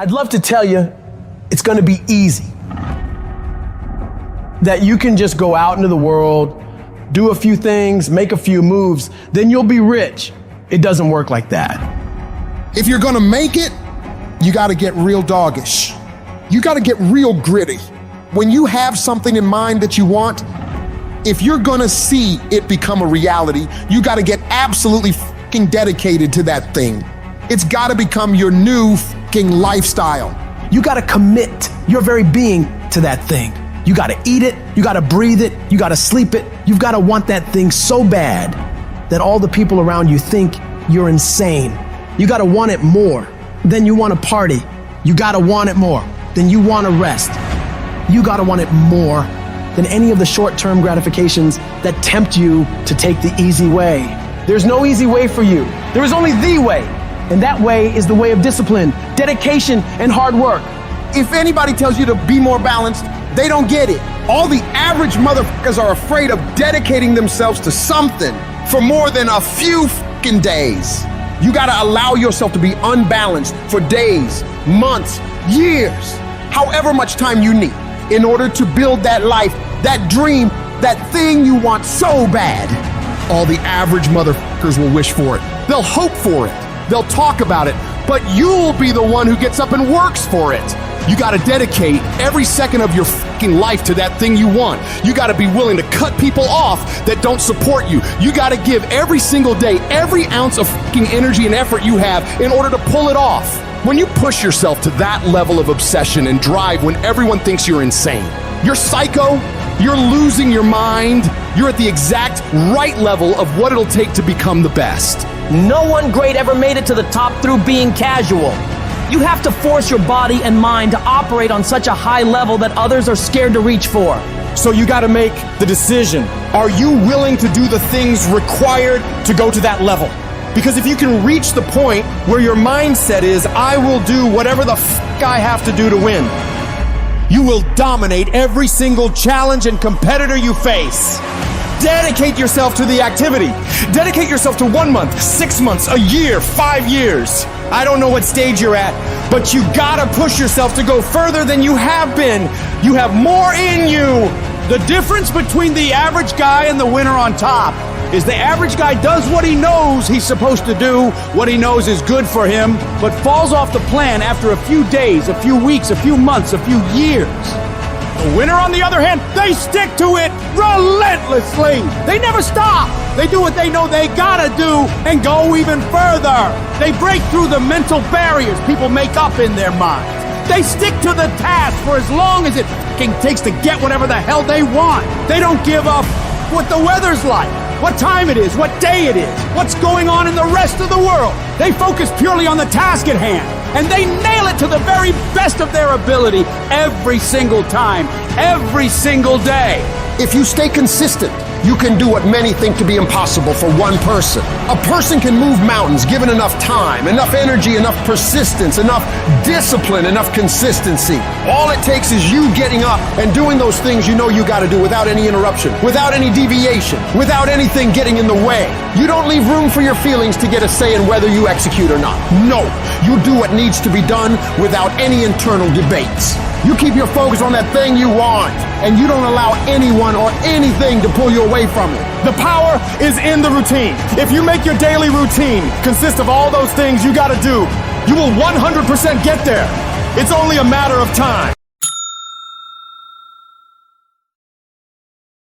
I'd love to tell you it's going to be easy. That you can just go out into the world, do a few things, make a few moves, then you'll be rich. It doesn't work like that. If you're gonna make it, you gotta get real doggish. You gotta get real gritty. When you have something in mind that you want, if you're gonna see it become a reality, you gotta get absolutely fucking dedicated to that thing. It's gotta become your new fucking lifestyle. You gotta commit your very being to that thing. You gotta eat it, you gotta breathe it, you gotta sleep it. You've gotta want that thing so bad that all the people around you think you're insane. You gotta want it more than you want to party. You gotta want it more than you want to rest. You gotta want it more than any of the short-term gratifications that tempt you to take the easy way. There's no easy way for you. There is only the way. And that way is the way of discipline, dedication, and hard work. If anybody tells you to be more balanced, they don't get it. All the average motherfuckers are afraid of dedicating themselves to something for more than a few fucking days. You gotta allow yourself to be unbalanced for days, months, years, however much time you need in order to build that life, that dream, that thing you want so bad. All the average motherfuckers will wish for it. They'll hope for it. They'll talk about it, but you'll be the one who gets up and works for it. You gotta dedicate every second of your fucking life to that thing you want. You gotta be willing to cut people off that don't support you. You gotta give every single day, every ounce of fucking energy and effort you have in order to pull it off. When you push yourself to that level of obsession and drive when everyone thinks you're insane, you're psycho, you're losing your mind, you're at the exact right level of what it'll take to become the best. No one great ever made it to the top through being casual. You have to force your body and mind to operate on such a high level that others are scared to reach for. So you gotta make the decision. Are you willing to do the things required to go to that level? Because if you can reach the point where your mindset is, I will do whatever the fuck I have to do to win, you will dominate every single challenge and competitor you face. Dedicate yourself to the activity. Dedicate yourself to 1 month, 6 months, a year, 5 years. I don't know what stage you're at, but you gotta push yourself to go further than you have been. You have more in you. The difference between the average guy and the winner on top is the average guy does what he knows he's supposed to do, what he knows is good for him, but falls off the plan after a few days, a few weeks, a few months, a few years. The winner, on the other hand, they stick to it relentlessly. They never stop. They do what they know they gotta do and go even further. They break through the mental barriers people make up in their minds. They stick to the task for as long as it fucking takes to get whatever the hell they want. They don't give up what the weather's like, what time it is, what day it is, what's going on in the rest of the world. They focus purely on the task at hand, and they nail it to the very best of their ability every single time, every single day. If you stay consistent, you can do what many think to be impossible for one person. A person can move mountains given enough time, enough energy, enough persistence, enough discipline, enough consistency. All it takes is you getting up and doing those things you know you gotta do without any interruption, without any deviation, without anything getting in the way. You don't leave room for your feelings to get a say in whether you execute or not. No, you do what needs to be done without any internal debates. You keep your focus on that thing you want, and you don't allow anyone or anything to pull you away from it. The power is in the routine. If you make your daily routine consist of all those things you gotta do, you will 100% get there. It's only a matter of time.